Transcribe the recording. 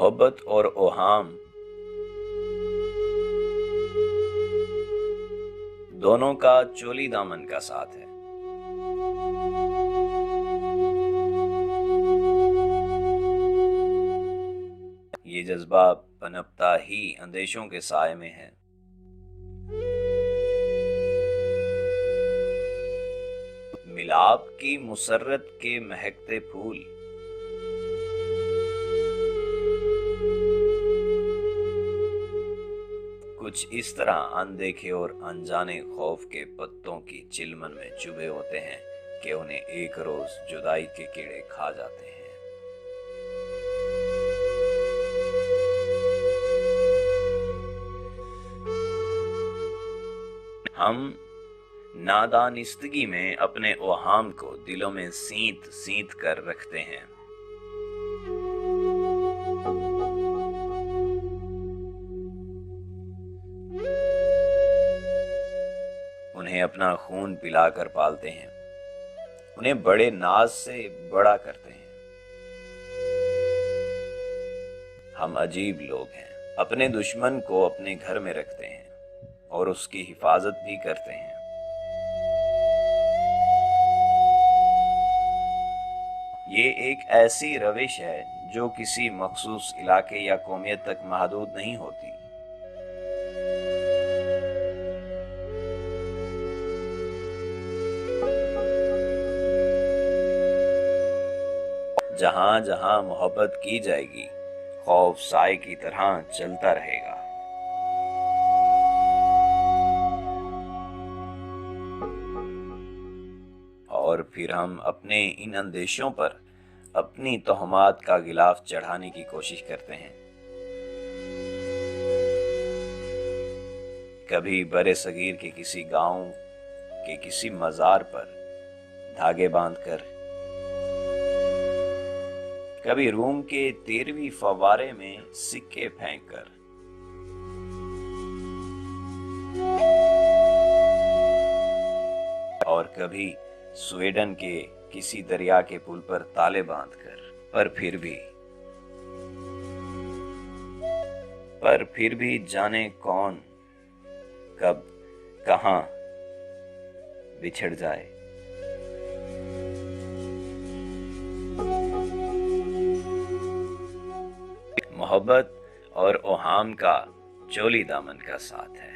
मोहब्बत और ओहाम दोनों का चोली दामन का साथ है। ये जज्बा पनपता ही अंदेशों के साए में है। मिलाप की मुसर्रत के महकते फूल, कुछ इस तरह अनदेखे और अनजाने खौफ के पत्तों की चिलमन में चुभे होते हैं कि उन्हें एक रोज जुदाई के कीड़े खा जाते हैं। हम नादानिस्तगी में अपने ओहाम को दिलों में सींत सींत कर रखते हैं। उन्हें अपना खून पिलाकर पालते हैं, उन्हें बड़े नाज से बड़ा करते हैं। हम अजीब लोग हैं, अपने दुश्मन को अपने घर में रखते हैं और उसकी हिफाजत भी करते हैं। ये एक ऐसी रविश है जो किसी मखसूस इलाके या कौमियत तक महदूद नहीं होती। जहां जहां मोहब्बत की जाएगी, खौफ साए की तरह चलता रहेगा। और फिर हम अपने इन अंदेशों पर अपनी तोहमात का गिलाफ चढ़ाने की कोशिश करते हैं। कभी बड़े सगीर के किसी गांव के किसी मजार पर धागे बांधकर, कभी रूम के 13वीं फव्वारे में सिक्के फेंककर, और कभी स्वीडन के किसी दरिया के पुल पर ताले बांधकर। पर फिर भी जाने कौन कब कहां बिछड़ जाए। मोहब्बत और ओहाम का चोली दामन का साथ है।